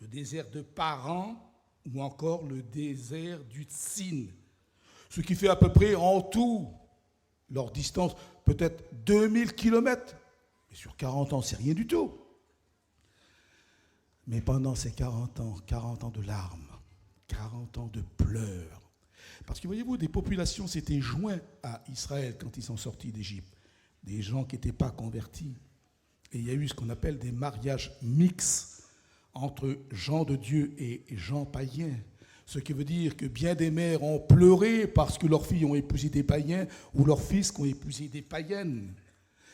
le désert de Paran ou encore le désert du Tsin. Ce qui fait à peu près en tout leur distance, peut-être 2000 kilomètres. Et sur 40 ans, c'est rien du tout. Mais pendant ces 40 ans de larmes, 40 ans de pleurs, parce que voyez-vous, des populations s'étaient jointes à Israël quand ils sont sortis d'Égypte, des gens qui n'étaient pas convertis. Et il y a eu ce qu'on appelle des mariages mixtes entre gens de Dieu et gens païens. Ce qui veut dire que bien des mères ont pleuré parce que leurs filles ont épousé des païens ou leurs fils ont épousé des païennes.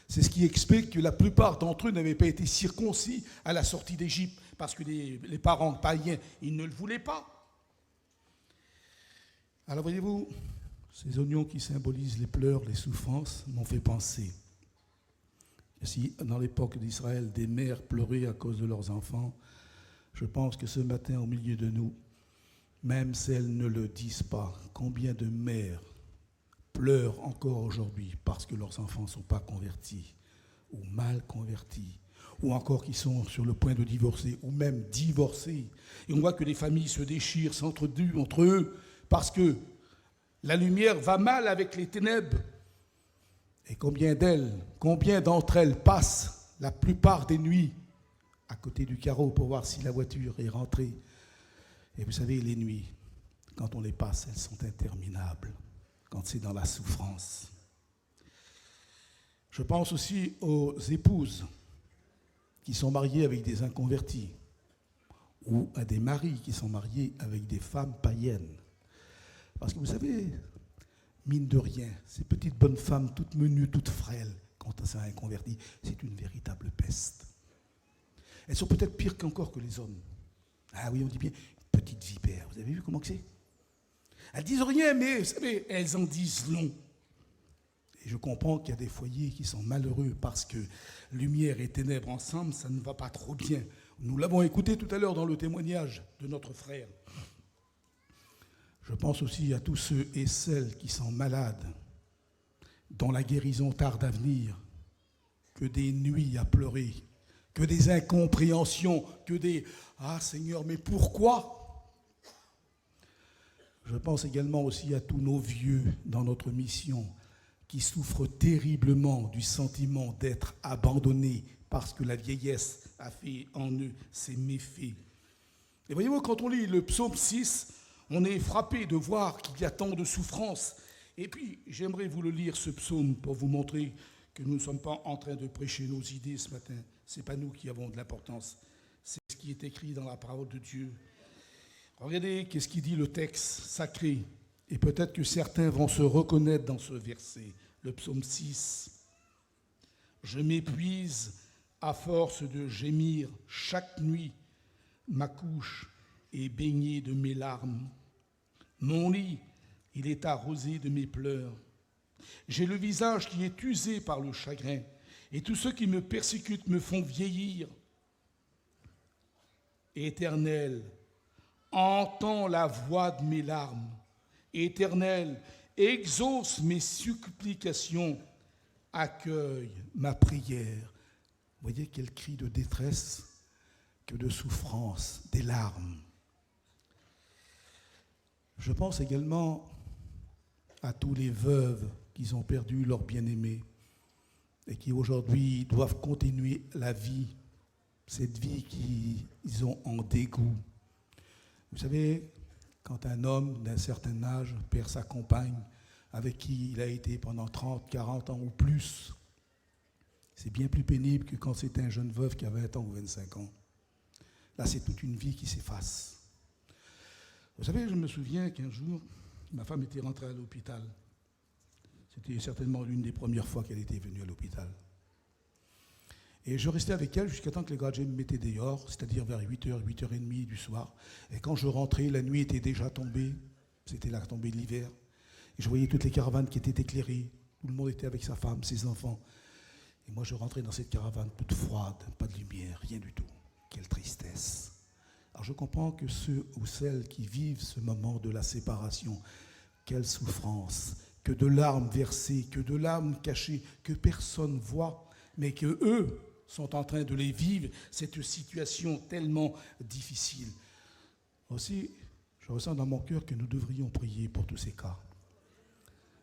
C'est ce qui explique que la plupart d'entre eux n'avaient pas été circoncis à la sortie d'Égypte parce que les parents païens, ils ne le voulaient pas. Alors voyez-vous, ces oignons qui symbolisent les pleurs, les souffrances, m'ont fait penser. Si dans l'époque d'Israël, des mères pleuraient à cause de leurs enfants, je pense que ce matin, au milieu de nous, même si elles ne le disent pas, combien de mères pleurent encore aujourd'hui parce que leurs enfants ne sont pas convertis ou mal convertis, ou encore qui sont sur le point de divorcer, ou même divorcés. Et on voit que les familles se déchirent, s'entretuent entre eux, parce que la lumière va mal avec les ténèbres. Et combien d'entre elles passent la plupart des nuits à côté du carreau pour voir si la voiture est rentrée. Et vous savez, les nuits, quand on les passe, elles sont interminables, quand c'est dans la souffrance. Je pense aussi aux épouses qui sont mariées avec des inconvertis, ou à des maris qui sont mariés avec des femmes païennes. Parce que vous savez, mine de rien, ces petites bonnes femmes, toutes menues, toutes frêles, quand c'est un inconverti, c'est une véritable peste. Elles sont peut-être pires qu'encore que les hommes. Ah oui, on dit bien, petite vipère. Vous avez vu comment c'est? Elles disent rien, mais vous savez, elles en disent long. Et je comprends qu'il y a des foyers qui sont malheureux parce que lumière et ténèbres ensemble, ça ne va pas trop bien. Nous l'avons écouté tout à l'heure dans le témoignage de notre frère. Je pense aussi à tous ceux et celles qui sont malades, dont la guérison tarde à venir, que des nuits à pleurer, que des incompréhensions, que des « Ah Seigneur, mais pourquoi ?» Je pense également aussi à tous nos vieux dans notre mission qui souffrent terriblement du sentiment d'être abandonnés parce que la vieillesse a fait en eux ses méfaits. Et voyez-vous, quand on lit le psaume 6, on est frappé de voir qu'il y a tant de souffrances. Et puis, j'aimerais vous le lire, ce psaume, pour vous montrer que nous ne sommes pas en train de prêcher nos idées ce matin. Ce n'est pas nous qui avons de l'importance. C'est ce qui est écrit dans la parole de Dieu. Regardez qu'est-ce qu'il dit le texte sacré. Et peut-être que certains vont se reconnaître dans ce verset, le psaume 6. « Je m'épuise à force de gémir chaque nuit. Ma couche est baignée de mes larmes. Mon lit, il est arrosé de mes pleurs. J'ai le visage qui est usé par le chagrin, et tous ceux qui me persécutent me font vieillir. Éternel, entends la voix de mes larmes. Éternel, exauce mes supplications, accueille ma prière. » Voyez quel cri de détresse, que de souffrance, des larmes. Je pense également à tous les veuves qui ont perdu leur bien-aimé et qui aujourd'hui doivent continuer la vie, cette vie qu'ils ont en dégoût. Vous savez, quand un homme d'un certain âge perd sa compagne, avec qui il a été pendant 30, 40 ans ou plus. C'est bien plus pénible que quand c'était un jeune veuf qui a 20 ans ou 25 ans. Là, c'est toute une vie qui s'efface. Vous savez, je me souviens qu'un jour, ma femme était rentrée à l'hôpital. C'était certainement l'une des premières fois qu'elle était venue à l'hôpital. Et je restais avec elle jusqu'à temps que les gardiens me mettaient dehors, c'est-à-dire vers 8h, 8h30 du soir. Et quand je rentrais, la nuit était déjà tombée. C'était la tombée de l'hiver. Et je voyais toutes les caravanes qui étaient éclairées. Tout le monde était avec sa femme, ses enfants. Et moi, je rentrais dans cette caravane toute froide, pas de lumière, rien du tout. Quelle tristesse. Alors je comprends que ceux ou celles qui vivent ce moment de la séparation, quelle souffrance, que de larmes versées, que de larmes cachées, que personne voit, mais que eux sont en train de les vivre, cette situation tellement difficile. Aussi, je ressens dans mon cœur que nous devrions prier pour tous ces cas.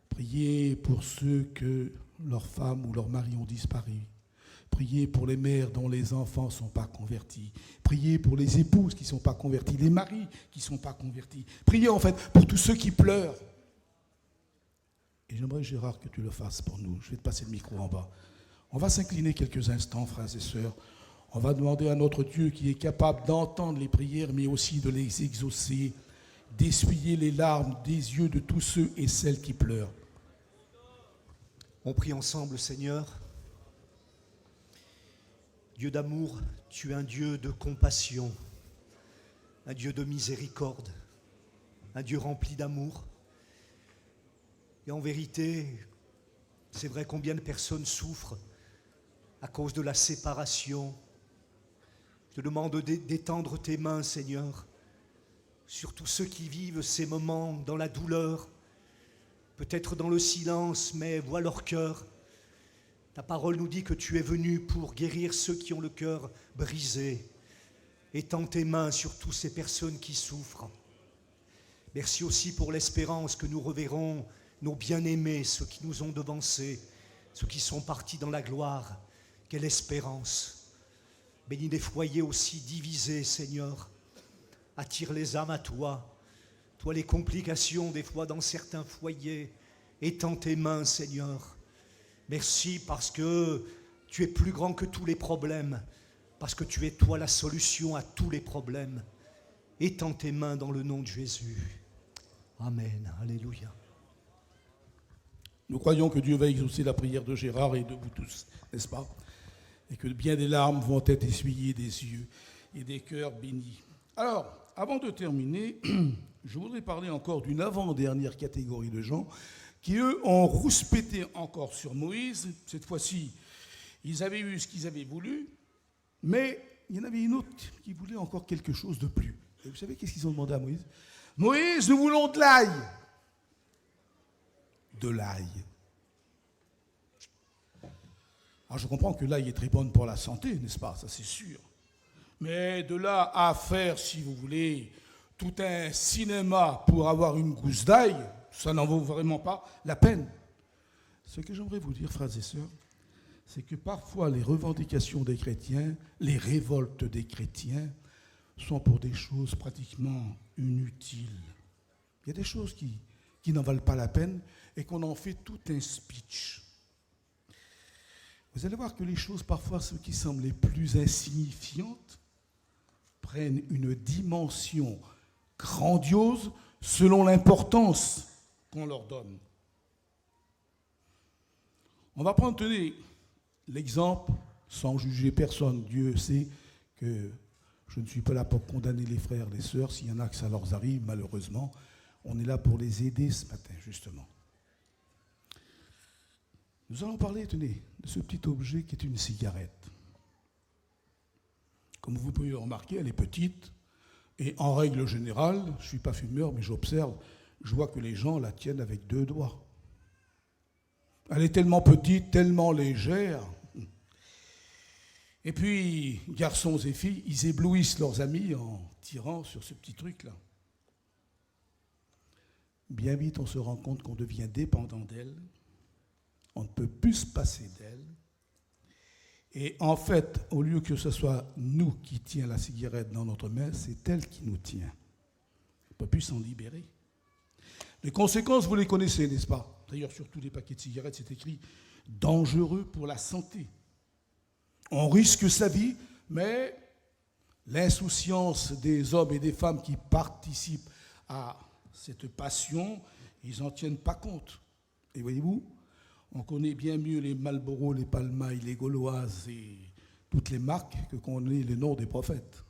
Prier pour ceux que leurs femmes ou leurs maris ont disparu. Priez pour les mères dont les enfants ne sont pas convertis. Priez pour les épouses qui ne sont pas converties, les maris qui ne sont pas convertis. Priez en fait pour tous ceux qui pleurent. Et j'aimerais, Gérard, que tu le fasses pour nous. Je vais te passer le micro en bas. On va s'incliner quelques instants, frères et sœurs. On va demander à notre Dieu qui est capable d'entendre les prières, mais aussi de les exaucer, d'essuyer les larmes des yeux de tous ceux et celles qui pleurent. On prie ensemble, Seigneur. Dieu d'amour, tu es un Dieu de compassion, un Dieu de miséricorde, un Dieu rempli d'amour. Et en vérité, c'est vrai combien de personnes souffrent à cause de la séparation. Je te demande d'étendre tes mains, Seigneur, sur tous ceux qui vivent ces moments dans la douleur, peut-être dans le silence, mais vois leur cœur. Ta parole nous dit que tu es venu pour guérir ceux qui ont le cœur brisé. Étends tes mains sur toutes ces personnes qui souffrent. Merci aussi pour l'espérance que nous reverrons nos bien-aimés, ceux qui nous ont devancés, ceux qui sont partis dans la gloire. Quelle espérance! Bénis les foyers aussi divisés, Seigneur. Attire les âmes à toi. Toi, les complications des fois dans certains foyers. Étends tes mains, Seigneur. Merci parce que tu es plus grand que tous les problèmes, parce que tu es toi la solution à tous les problèmes. Étends tes mains dans le nom de Jésus. Amen. Alléluia. Nous croyons que Dieu va exaucer la prière de Gérard et de vous tous, n'est-ce pas? Et que bien des larmes vont être essuyées des yeux et des cœurs bénis. Alors, avant de terminer, je voudrais parler encore d'une avant-dernière catégorie de gens qui, eux, ont rouspété encore sur Moïse. Cette fois-ci, ils avaient eu ce qu'ils avaient voulu, mais il y en avait une autre qui voulait encore quelque chose de plus. Et vous savez qu'est-ce qu'ils ont demandé à Moïse? Moïse, nous voulons de l'ail. De l'ail. Alors je comprends que l'ail est très bonne pour la santé, n'est-ce pas? Ça c'est sûr. Mais de là à faire, si vous voulez, tout un cinéma pour avoir une gousse d'ail, ça n'en vaut vraiment pas la peine. Ce que j'aimerais vous dire, frères et sœurs, c'est que parfois les revendications des chrétiens, les révoltes des chrétiens, sont pour des choses pratiquement inutiles. Il y a des choses qui n'en valent pas la peine et qu'on en fait tout un speech. Vous allez voir que les choses, parfois, ce qui semblent les plus insignifiantes, prennent une dimension grandiose selon l'importance qu'on leur donne. On va prendre, tenez, l'exemple, sans juger personne. Dieu sait que je ne suis pas là pour condamner les frères, les sœurs. S'il y en a que ça leur arrive, malheureusement, on est là pour les aider ce matin, justement. Nous allons parler, tenez, de ce petit objet qui est une cigarette. Comme vous pouvez le remarquer, elle est petite. Et en règle générale, je ne suis pas fumeur, mais j'observe, je vois que les gens la tiennent avec 2 doigts. Elle est tellement petite, tellement légère. Et puis, garçons et filles, ils éblouissent leurs amis en tirant sur ce petit truc-là. Bien vite, on se rend compte qu'on devient dépendant d'elle. On ne peut plus se passer d'elle. Et en fait, au lieu que ce soit nous qui tient la cigarette dans notre main, c'est elle qui nous tient. On ne peut plus s'en libérer. Les conséquences, vous les connaissez, n'est-ce pas? D'ailleurs, sur tous les paquets de cigarettes, c'est écrit « dangereux pour la santé ». On risque sa vie, mais l'insouciance des hommes et des femmes qui participent à cette passion, ils n'en tiennent pas compte. Et voyez-vous, on connaît bien mieux les Marlboro, les Palmailles, les Gauloises et toutes les marques que qu'on connaît les noms des prophètes.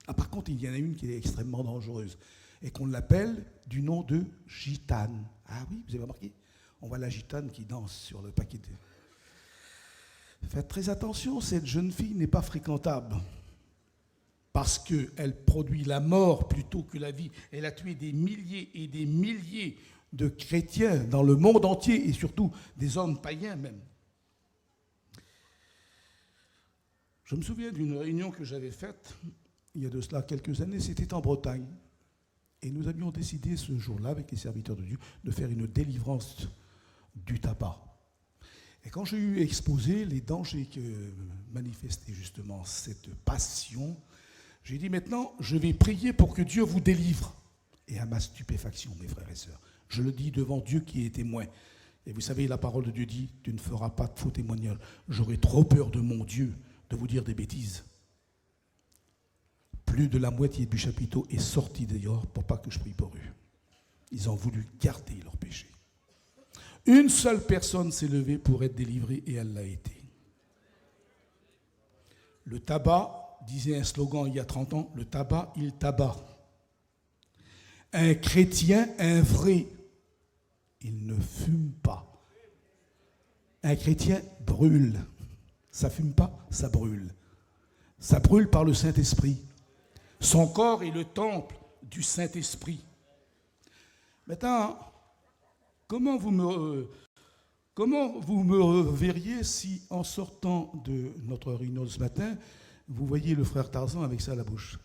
Ah, par contre, il y en a une qui est extrêmement dangereuse et qu'on l'appelle du nom de gitane. Ah oui, vous avez remarqué? On voit la gitane qui danse sur le paquet de... Faites très attention, cette jeune fille n'est pas fréquentable parce qu'elle produit la mort plutôt que la vie. Elle a tué des milliers et des milliers de chrétiens dans le monde entier et surtout des hommes païens même. Je me souviens d'une réunion que j'avais faite il y a de cela quelques années, c'était en Bretagne. Et nous avions décidé ce jour-là, avec les serviteurs de Dieu, de faire une délivrance du tabac. Et quand j'ai eu exposé les dangers que manifestait justement cette passion, j'ai dit maintenant, je vais prier pour que Dieu vous délivre. Et à ma stupéfaction, mes frères et sœurs, je le dis devant Dieu qui est témoin. Et vous savez, la parole de Dieu dit, tu ne feras pas de faux témoignages. J'aurais trop peur de mon Dieu de vous dire des bêtises. Plus de la moitié du chapiteau est sorti dehors pour pas que je prie pour eux. Ils ont voulu garder leur péché. Une seule personne s'est levée pour être délivrée et elle l'a été. Le tabac, disait un slogan il y a 30 ans, le tabac, il tabac. Un chrétien, un vrai, il ne fume pas. Un chrétien brûle. Ça ne fume pas, ça brûle. Ça brûle par le Saint-Esprit. Son corps est le temple du Saint-Esprit. Maintenant, comment vous me verriez si, en sortant de notre réunion ce matin, vous voyez le frère Tarzan avec ça à la bouche?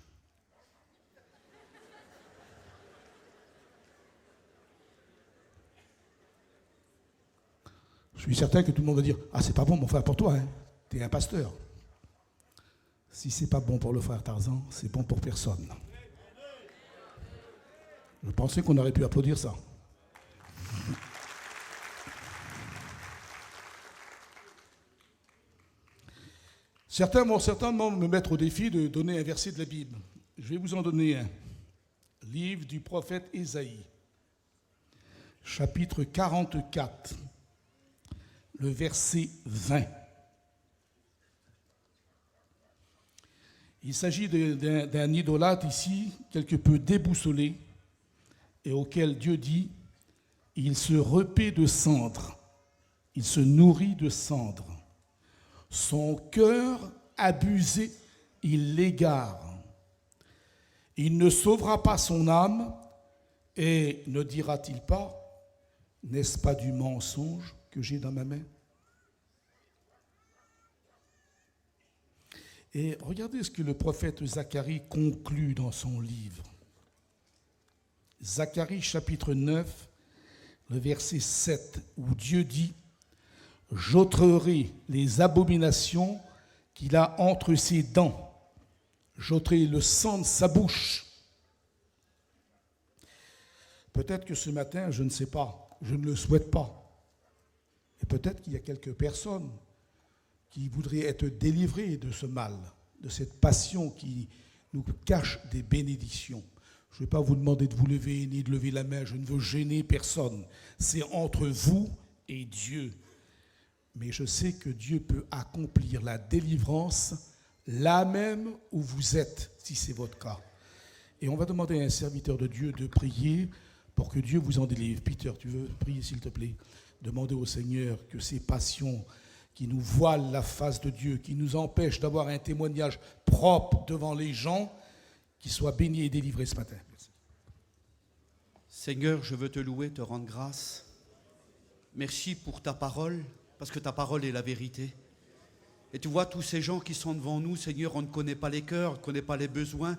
Je suis certain que tout le monde va dire « Ah, c'est pas bon, mon frère, pour toi, hein. T'es un pasteur. » Si c'est pas bon pour le frère Tarzan, c'est bon pour personne. Je pensais qu'on aurait pu applaudir ça. Certains vont certainement me mettre au défi de donner un verset de la Bible. Je vais vous en donner un. Livre du prophète Ésaïe, chapitre 44, le verset 20. Il s'agit d'un idolâtre ici, quelque peu déboussolé, et auquel Dieu dit, il se repaît de cendres, il se nourrit de cendres. Son cœur abusé, il l'égare. Il ne sauvera pas son âme, et ne dira-t-il pas, n'est-ce pas du mensonge que j'ai dans ma main? Et regardez ce que le prophète Zacharie conclut dans son livre. Zacharie chapitre 9, le verset 7, où Dieu dit « J'ôterai les abominations qu'il a entre ses dents, j'ôterai le sang de sa bouche. » Peut-être que ce matin, je ne sais pas, je ne le souhaite pas. Et peut-être qu'il y a quelques personnes qui voudraient être délivrés de ce mal, de cette passion qui nous cache des bénédictions. Je ne vais pas vous demander de vous lever ni de lever la main, je ne veux gêner personne. C'est entre vous et Dieu. Mais je sais que Dieu peut accomplir la délivrance là même où vous êtes, si c'est votre cas. Et on va demander à un serviteur de Dieu de prier pour que Dieu vous en délivre. Peter, tu veux prier s'il te plaît? Demandez au Seigneur que ces passions qui nous voilent la face de Dieu, qui nous empêchent d'avoir un témoignage propre devant les gens, qui soient bénis et délivrés ce matin. Merci. Seigneur, je veux te louer, te rendre grâce. Merci pour ta parole, parce que ta parole est la vérité. Et tu vois, tous ces gens qui sont devant nous, Seigneur, on ne connaît pas les cœurs, on ne connaît pas les besoins,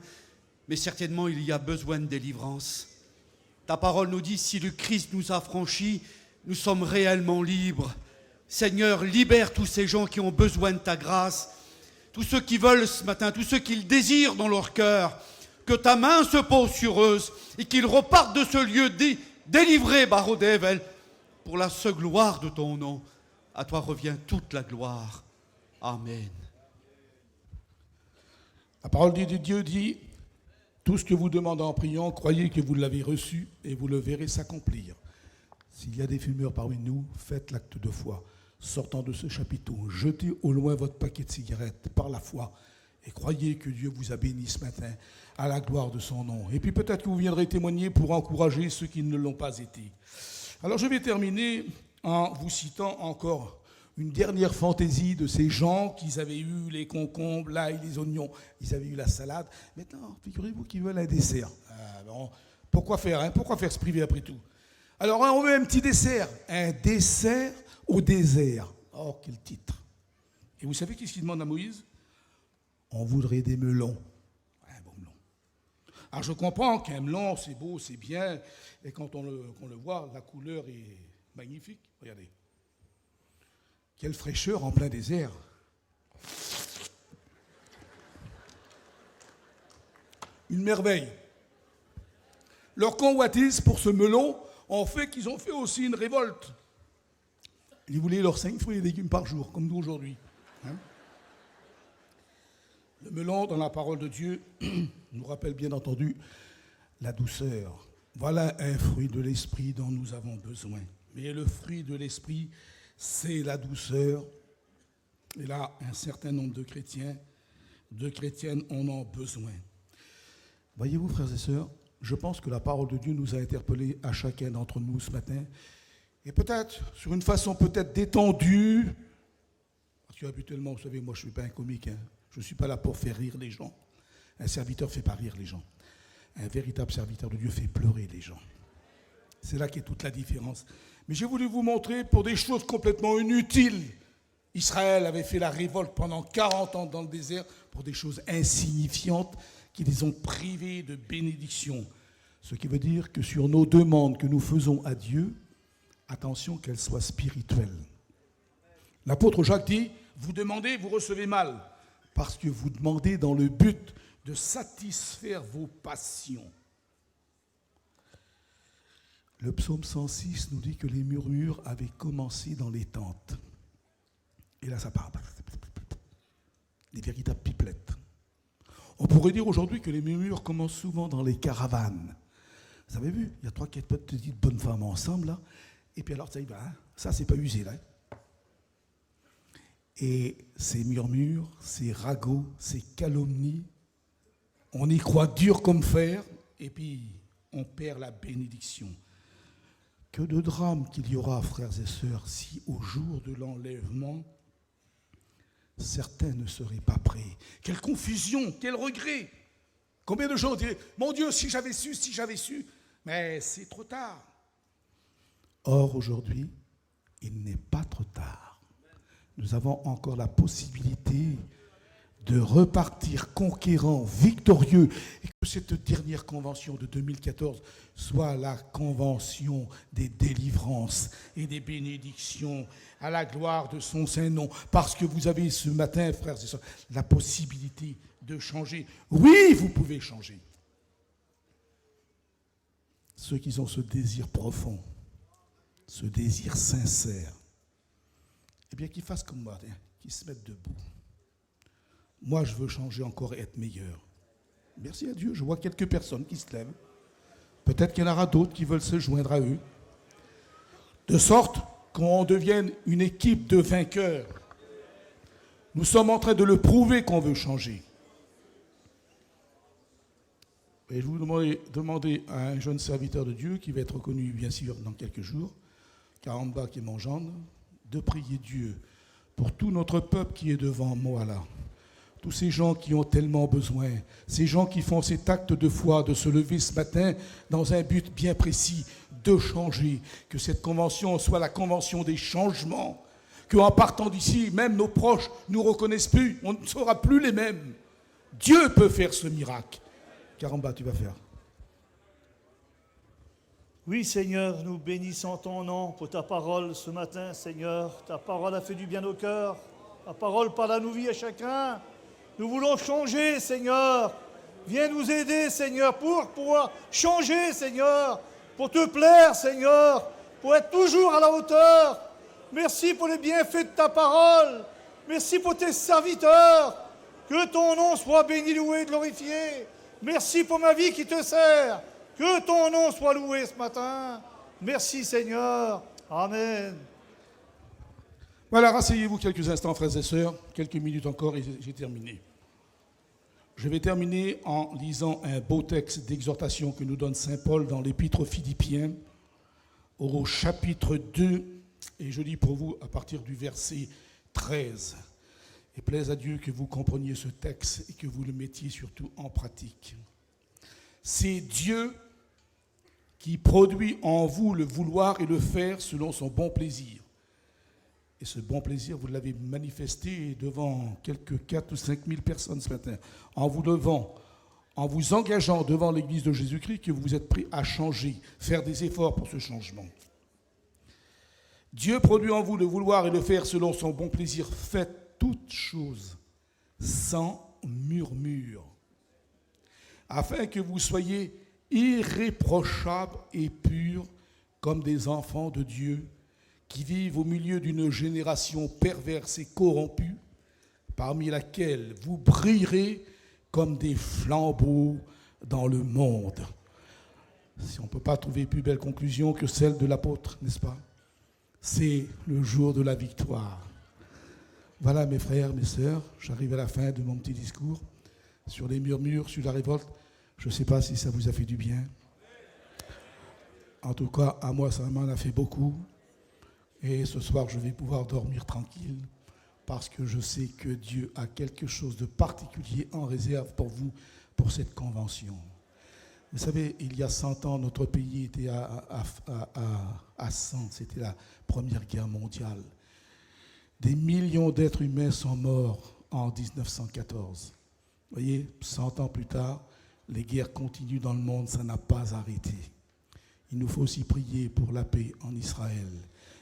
mais certainement il y a besoin de délivrance. Ta parole nous dit, si le Christ nous a franchis, nous sommes réellement libres. Seigneur, libère tous ces gens qui ont besoin de ta grâce, tous ceux qui veulent ce matin, tous ceux qui le désirent dans leur cœur, que ta main se pose sur eux et qu'ils repartent de ce lieu délivrés, Barodevel, pour la seule gloire de ton nom. À toi revient toute la gloire. Amen. La parole de Dieu dit, tout ce que vous demandez en priant, croyez que vous l'avez reçu et vous le verrez s'accomplir. S'il y a des fumeurs parmi nous, faites l'acte de foi. Sortant de ce chapiteau, jetez au loin votre paquet de cigarettes par la foi et croyez que Dieu vous a béni ce matin à la gloire de son nom. Et puis peut-être que vous viendrez témoigner pour encourager ceux qui ne l'ont pas été. Alors je vais terminer en vous citant encore une dernière fantaisie de ces gens qui avaient eu les concombres, l'ail, les oignons, ils avaient eu la salade. Maintenant, figurez-vous qu'ils veulent un dessert. Bon, pourquoi faire se priver après tout? Alors on veut un petit dessert au désert. Oh, quel titre. Et vous savez qu'est-ce qu'il demande à Moïse? On voudrait des melons. Un bon melon. Alors je comprends qu'un melon, c'est beau, c'est bien, et quand on le voit, la couleur est magnifique. Regardez. Quelle fraîcheur en plein désert. Une merveille. Leur convoitise pour ce melon ont fait qu'ils ont fait aussi une révolte. Ils voulaient leurs 5 fruits et légumes par jour, comme nous aujourd'hui. Le melon, dans la parole de Dieu, nous rappelle bien entendu la douceur. Voilà un fruit de l'esprit dont nous avons besoin. Mais le fruit de l'esprit, c'est la douceur. Et là, un certain nombre de chrétiens, de chrétiennes en ont besoin. Voyez-vous, frères et sœurs, je pense que la parole de Dieu nous a interpellés à chacun d'entre nous ce matin. Et peut-être, sur une façon peut-être détendue, parce qu'habituellement, vous savez, moi je ne suis pas un comique, je ne suis pas là pour faire rire les gens. Un serviteur ne fait pas rire les gens. Un véritable serviteur de Dieu fait pleurer les gens. C'est là qu'est toute la différence. Mais j'ai voulu vous montrer pour des choses complètement inutiles. Israël avait fait la révolte pendant 40 ans dans le désert pour des choses insignifiantes qui les ont privés de bénédiction. Ce qui veut dire que sur nos demandes que nous faisons à Dieu, attention qu'elles soient spirituelles. L'apôtre Jacques dit, vous demandez, vous recevez mal, parce que vous demandez dans le but de satisfaire vos passions. Le psaume 106 nous dit que les murmures avaient commencé dans les tentes. Et là, ça part. Des véritables pipelettes. On pourrait dire aujourd'hui que les murmures commencent souvent dans les caravanes. Vous avez vu, il y a 3-4 petites bonnes femmes ensemble, là. Et puis alors, ça y va. Ça, c'est pas usé, là. Et ces murmures, ces ragots, ces calomnies, on y croit dur comme fer, et puis on perd la bénédiction. Que de drames qu'il y aura, frères et sœurs, si au jour de l'enlèvement, certains ne seraient pas prêts. Quelle confusion, quel regret. Combien de gens diraient, mon Dieu, si j'avais su, mais c'est trop tard. Or, aujourd'hui, il n'est pas trop tard. Nous avons encore la possibilité de repartir conquérant, victorieux, et que cette dernière convention de 2014 soit la convention des délivrances et des bénédictions à la gloire de son Saint-Nom. Parce que vous avez ce matin, frères et sœurs, la possibilité de changer. Oui, vous pouvez changer. Ceux qui ont ce désir profond, ce désir sincère, eh bien qu'ils fassent comme moi, qu'ils se mettent debout. Moi, je veux changer encore et être meilleur. Merci à Dieu, je vois quelques personnes qui se lèvent. Peut-être qu'il y en aura d'autres qui veulent se joindre à eux. De sorte qu'on devienne une équipe de vainqueurs. Nous sommes en train de le prouver qu'on veut changer. Et je vous demander à un jeune serviteur de Dieu, qui va être reconnu bien sûr dans quelques jours, Karamba qui est mon gendre, de prier Dieu pour tout notre peuple qui est devant moi là. Tous ces gens qui ont tellement besoin, ces gens qui font cet acte de foi, de se lever ce matin dans un but bien précis, de changer, que cette convention soit la convention des changements, qu'en partant d'ici, même nos proches ne nous reconnaissent plus, on ne sera plus les mêmes. Dieu peut faire ce miracle. Karamba, tu vas faire. Oui, Seigneur, nous bénissons ton nom pour ta parole ce matin, Seigneur. Ta parole a fait du bien au cœur. Ta parole parle à nos vies, à chacun. Nous voulons changer, Seigneur. Viens nous aider, Seigneur, pour pouvoir changer, Seigneur, pour te plaire, Seigneur, pour être toujours à la hauteur. Merci pour les bienfaits de ta parole. Merci pour tes serviteurs. Que ton nom soit béni, loué, glorifié. Merci pour ma vie qui te sert. Que ton nom soit loué ce matin. Merci Seigneur. Amen. Voilà, rasseyez-vous quelques instants, frères et sœurs. Quelques minutes encore et j'ai terminé. Je vais terminer en lisant un beau texte d'exhortation que nous donne saint Paul dans l'Épître aux Philippiens, au chapitre 2, et je lis pour vous à partir du verset 13. Et plaise à Dieu que vous compreniez ce texte et que vous le mettiez surtout en pratique. C'est Dieu qui produit en vous le vouloir et le faire selon son bon plaisir. Et ce bon plaisir, vous l'avez manifesté devant quelques 4 ou 5 000 personnes ce matin, en vous levant, en vous engageant devant l'Église de Jésus-Christ, que vous êtes prêts à changer, faire des efforts pour ce changement. Dieu produit en vous le vouloir et le faire selon son bon plaisir. Faites toutes choses sans murmure, afin que vous soyez irréprochables et purs comme des enfants de Dieu, qui vivent au milieu d'une génération perverse et corrompue, parmi laquelle vous brillerez comme des flambeaux dans le monde. Si on ne peut pas trouver plus belle conclusion que celle de l'apôtre, n'est-ce pas? C'est le jour de la victoire. Voilà mes frères, mes sœurs, j'arrive à la fin de mon petit discours sur les murmures, sur la révolte. Je ne sais pas si ça vous a fait du bien. En tout cas, à moi, ça m'en a fait beaucoup. Et ce soir, je vais pouvoir dormir tranquille parce que je sais que Dieu a quelque chose de particulier en réserve pour vous, pour cette convention. Vous savez, il y a 100 ans, notre pays était à 100, c'était la Première Guerre mondiale. Des millions d'êtres humains sont morts en 1914. Vous voyez, 100 ans plus tard, les guerres continuent dans le monde, ça n'a pas arrêté. Il nous faut aussi prier pour la paix en Israël.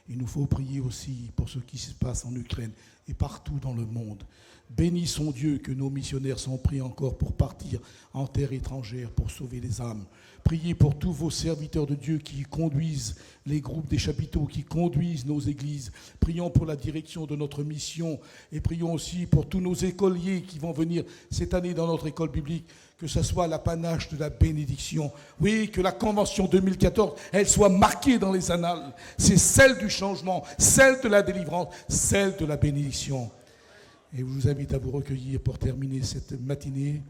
Il nous faut prier aussi pour ce qui se passe en Ukraine et partout dans le monde. Bénissons Dieu que nos missionnaires sont pris encore pour partir en terre étrangère pour sauver les âmes. Priez pour tous vos serviteurs de Dieu qui conduisent les groupes des chapiteaux, qui conduisent nos églises. Prions pour la direction de notre mission et prions aussi pour tous nos écoliers qui vont venir cette année dans notre école biblique, que ce soit l'apanage de la bénédiction. Oui, que la Convention 2014, elle soit marquée dans les annales. C'est celle du changement, celle de la délivrance, celle de la bénédiction. Et je vous invite à vous recueillir pour terminer cette matinée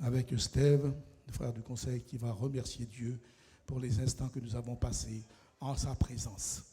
avec Steve, le frère du conseil, qui va remercier Dieu pour les instants que nous avons passés en sa présence.